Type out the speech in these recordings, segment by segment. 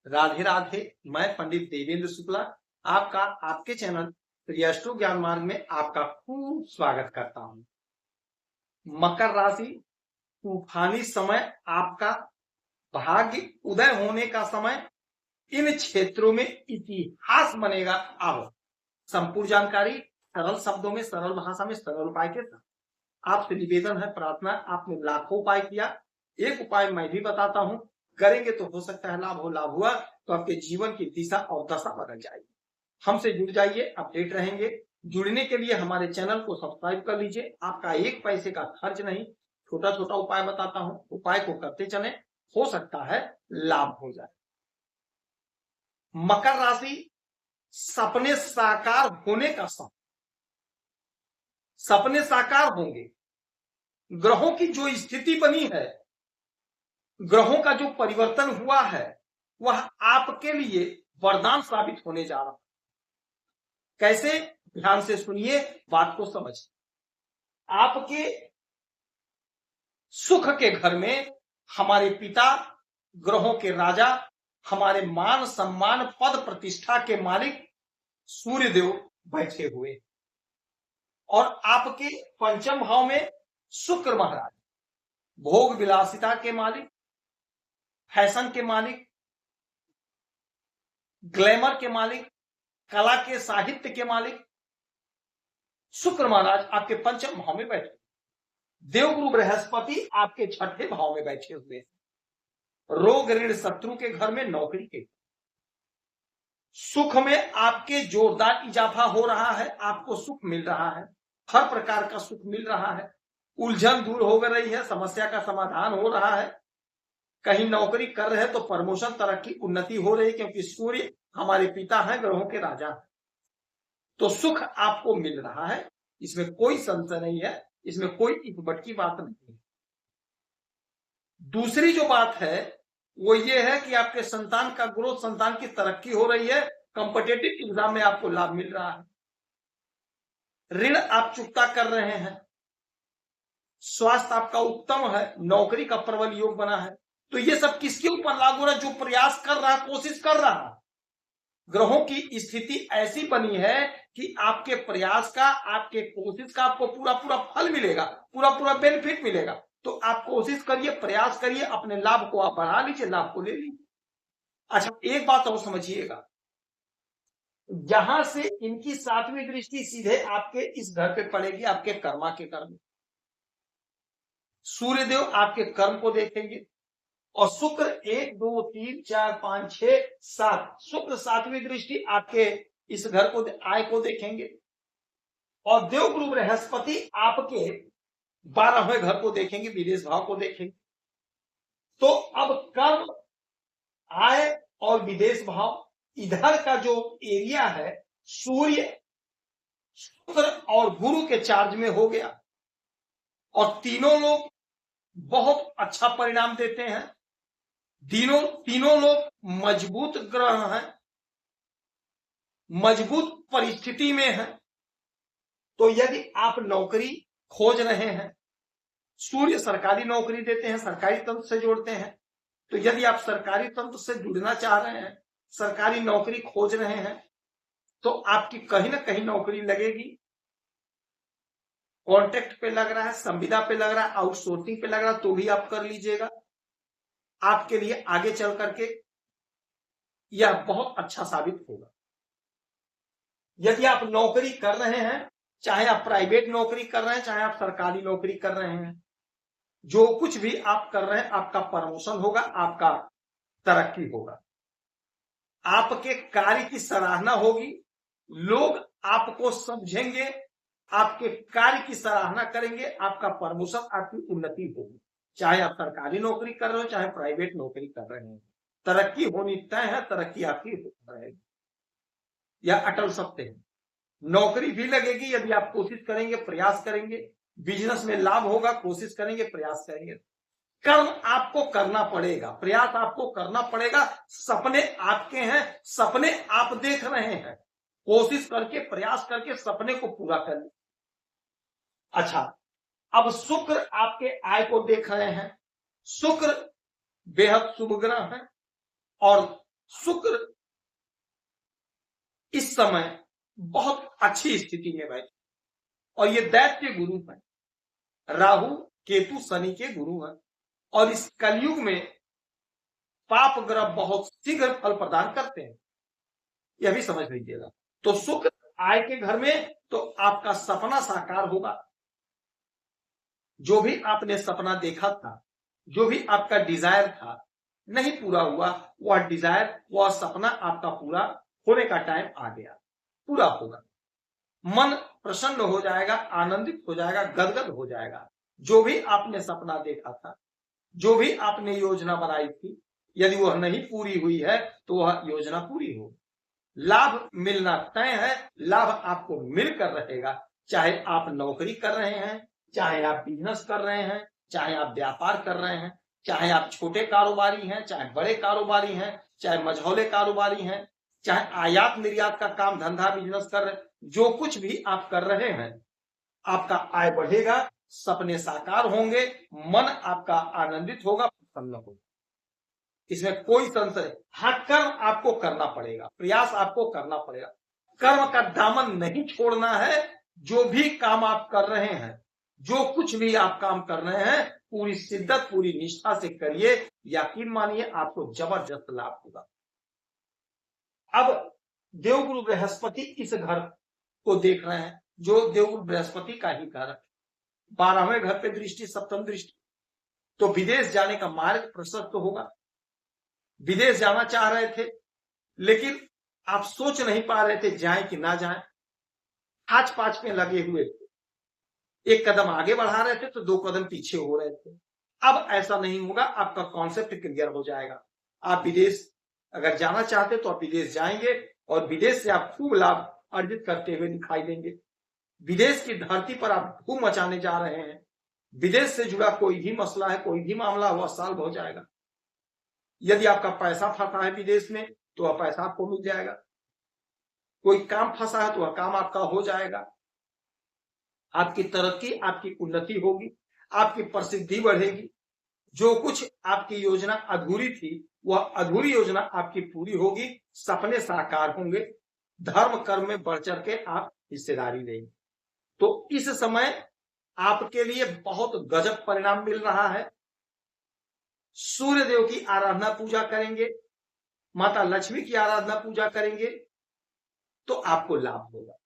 राधे राधे। मैं पंडित देवेंद्र शुक्ला आपका आपके चैनल श्री ज्ञान मार्ग में आपका खूब स्वागत करता हूं। मकर राशि तूफानी समय, आपका भाग्य उदय होने का समय, इन क्षेत्रों में इतिहास बनेगा। अब संपूर्ण जानकारी सरल शब्दों में, सरल भाषा में, सरल उपाय के साथ आपसे निवेदन है, प्रार्थना। आपने लाखों उपाय किया, एक उपाय मैं भी बताता हूं, करेंगे तो हो सकता है लाभ हो। लाभ हुआ तो आपके जीवन की दिशा और दशा बदल जाएगी। हमसे जुड़ जाइए, अपडेट रहेंगे। जुड़ने के लिए हमारे चैनल को सब्सक्राइब कर लीजिए। आपका एक पैसे का खर्च नहीं, छोटा छोटा उपाय बताता हूं, उपाय को करते चले, हो सकता है लाभ हो जाए। मकर राशि सपने साकार होने का समय, सपने साकार होंगे। ग्रहों की जो स्थिति बनी है, ग्रहों का जो परिवर्तन हुआ है, वह आपके लिए वरदान साबित होने जा रहा है। कैसे? ध्यान से सुनिए, बात को समझ। आपके सुख के घर में हमारे पिता, ग्रहों के राजा, हमारे मान सम्मान पद प्रतिष्ठा के मालिक सूर्यदेव बैठे हुए, और आपके पंचम भाव में शुक्र महाराज, भोग विलासिता के मालिक, फैशन के मालिक, ग्लैमर के मालिक, कला के साहित्य के मालिक शुक्र महाराज आपके पंचम भाव में बैठे। देवगुरु बृहस्पति आपके छठे भाव में बैठे हुए। रोग ऋण शत्रु के घर में, नौकरी के सुख में आपके जोरदार इजाफा हो रहा है। आपको सुख मिल रहा है, हर प्रकार का सुख मिल रहा है। उलझन दूर हो रही है, समस्या का समाधान हो रहा है। कहीं नौकरी कर रहे हैं तो प्रमोशन, तरक्की, उन्नति हो रही है, क्योंकि सूर्य हमारे पिता हैं, ग्रहों के राजा हैं। तो सुख आपको मिल रहा है, इसमें कोई संशय नहीं है, इसमें कोई इकबट की बात नहीं है। दूसरी जो बात है वो ये है कि आपके संतान का ग्रोथ, संतान की तरक्की हो रही है। कॉम्पिटिटिव एग्जाम में आपको लाभ मिल रहा है। ऋण आप चुकता कर रहे हैं। स्वास्थ्य आपका उत्तम है, नौकरी का प्रबल योग बना है। तो ये सब किसके ऊपर लागू हो रहा है? जो प्रयास कर रहा है, कोशिश कर रहा है। ग्रहों की स्थिति ऐसी बनी है कि आपके प्रयास का, आपके कोशिश का आपको पूरा पूरा फल मिलेगा, पूरा पूरा बेनिफिट मिलेगा। तो आप कोशिश करिए, प्रयास करिए, अपने लाभ को आप बढ़ा लीजिए, लाभ को ले लीजिए। अच्छा, एक बात और समझिएगा, जहां से इनकी सातवीं दृष्टि सीधे आपके इस घर पे पड़ेगी, आपके कर्मा के घर में। सूर्यदेव आपके कर्म को देखेंगे, और शुक्र 1 2 3 4 5 6 7, शुक्र सातवीं दृष्टि आपके इस घर को, आय को देखेंगे। और देवगुरु बृहस्पति आपके 12वें घर को देखेंगे, विदेश भाव को देखेंगे। तो अब कर्म, आय और विदेश भाव, इधर का जो एरिया है, सूर्य, शुक्र और गुरु के चार्ज में हो गया। और तीनों लोग बहुत अच्छा परिणाम देते हैं। तीनों लोग मजबूत ग्रह हैं, मजबूत परिस्थिति में हैं। तो यदि आप नौकरी खोज रहे हैं, सूर्य सरकारी नौकरी देते हैं, सरकारी तंत्र से जोड़ते हैं। तो यदि आप सरकारी तंत्र से जुड़ना चाह रहे हैं, सरकारी नौकरी खोज रहे हैं, तो आपकी कहीं ना कहीं नौकरी लगेगी। कॉन्ट्रैक्ट पे लग रहा है, संविदा पे लग रहा है, आउटसोर्सिंग पे लग रहा है, तो भी आप कर लीजिएगा। आपके लिए आगे चल करके यह बहुत अच्छा साबित होगा। यदि आप नौकरी कर रहे हैं, चाहे आप प्राइवेट नौकरी कर रहे हैं, चाहे आप सरकारी नौकरी कर रहे हैं, जो कुछ भी आप कर रहे हैं, आपका प्रमोशन होगा, आपका तरक्की होगा, आपके कार्य की सराहना होगी, लोग आपको समझेंगे, आपके कार्य की सराहना करेंगे, आपका प्रमोशन, आपकी उन्नति होगी। चाहे आप सरकारी नौकरी कर रहे हो, चाहे प्राइवेट नौकरी कर रहे हैं, तरक्की होनी तय है, तरक्की आपकी रहेगी, या अटल सत्य है। नौकरी भी लगेगी यदि आप कोशिश करेंगे, प्रयास करेंगे। बिजनेस में लाभ होगा, कोशिश करेंगे, प्रयास करेंगे। कर्म आपको करना पड़ेगा, प्रयास आपको करना पड़ेगा। सपने आपके हैं, सपने आप देख रहे हैं, कोशिश करके, प्रयास करके सपने को पूरा कर लीजिए। अच्छा, अब शुक्र आपके आय को देख रहे हैं। शुक्र बेहद शुभ ग्रह है, और शुक्र इस समय बहुत अच्छी स्थिति में बैठे और ये दैत्य गुरु है। राहु केतु शनि के गुरु हैं और इस कलयुग में पाप ग्रह बहुत शीघ्र फल प्रदान करते हैं, यह भी समझ लीजिएगा। तो शुक्र आय के घर में तो आपका सपना साकार होगा। जो भी आपने सपना देखा था, जो भी आपका डिजायर था नहीं पूरा हुआ, वह डिजायर वह सपना आपका पूरा होने का टाइम आ गया, पूरा होगा। मन प्रसन्न हो जाएगा, आनंदित हो जाएगा, गदगद हो जाएगा। जो भी आपने सपना देखा था, जो भी आपने योजना बनाई थी, यदि वह नहीं पूरी हुई है तो वह योजना पूरी हो। लाभ मिलना तय है, लाभ आपको मिलकर रहेगा। चाहे आप नौकरी कर रहे हैं, चाहे आप बिजनेस कर रहे हैं, चाहे आप व्यापार कर रहे हैं, चाहे आप छोटे कारोबारी हैं, चाहे बड़े कारोबारी हैं, चाहे मझौले कारोबारी हैं, चाहे आयात निर्यात का काम धंधा बिजनेस कर रहे हैं, जो कुछ भी आप कर रहे हैं, आपका आय बढ़ेगा, सपने साकार होंगे, मन आपका आनंदित होगा, प्रसन्न होगा। इसमें कोई संशय। हाँ, कर्म आपको करना पड़ेगा, प्रयास आपको करना पड़ेगा। कर्म का दामन नहीं छोड़ना है। जो भी काम आप कर रहे हैं, जो कुछ भी आप काम कर रहे हैं, पूरी शिद्दत पूरी निष्ठा से करिए, यकीन मानिए आपको जबरदस्त लाभ होगा। अब देवगुरु बृहस्पति इस घर को देख रहे हैं, जो देवगुरु बृहस्पति का ही घर है। 12वें घर पे दृष्टि, सप्तम दृष्टि, तो विदेश जाने का मार्ग प्रशस्त होगा। विदेश जाना चाह रहे थे लेकिन आप सोच नहीं पा रहे थे जाएं कि ना जाएं, आज पांच में लगे हुए थे। एक कदम आगे बढ़ा रहे थे तो 2 कदम पीछे हो रहे थे। अब ऐसा नहीं होगा, आपका कॉन्सेप्ट क्लियर हो जाएगा। आप विदेश अगर जाना चाहते तो आप विदेश जाएंगे और विदेश से आप खूब लाभ अर्जित करते हुए दिखाई देंगे। विदेश की धरती पर आप धूम मचाने जा रहे हैं। विदेश से जुड़ा कोई भी मसला है, कोई भी मामला हुआ सॉल्व हो जाएगा। यदि आपका पैसा फंसा है विदेश में तो वह पैसा आपको मिल जाएगा। कोई काम फंसा है तो वह काम आपका हो जाएगा। आपकी तरक्की, आपकी उन्नति होगी, आपकी प्रसिद्धि बढ़ेगी। जो कुछ आपकी योजना अधूरी थी वह अधूरी योजना आपकी पूरी होगी, सपने साकार होंगे, धर्म कर्म में बढ़ चढ़ के आप हिस्सेदारी लेंगे। तो इस समय आपके लिए बहुत गजब परिणाम मिल रहा है। सूर्य देव की आराधना पूजा करेंगे, माता लक्ष्मी की आराधना पूजा करेंगे तो आपको लाभ होगा।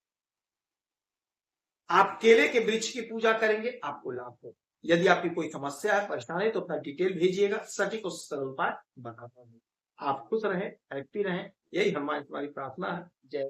आप केले के वृक्ष की पूजा करेंगे, आपको लाभ होगा। यदि आपकी कोई समस्या है, परेशानी, तो अपना डिटेल भेजिएगा, सटीक और सरल उपाय बताता हूं। आप खुश रहें, हैप्पी रहें, यही हमारी प्रार्थना है। जय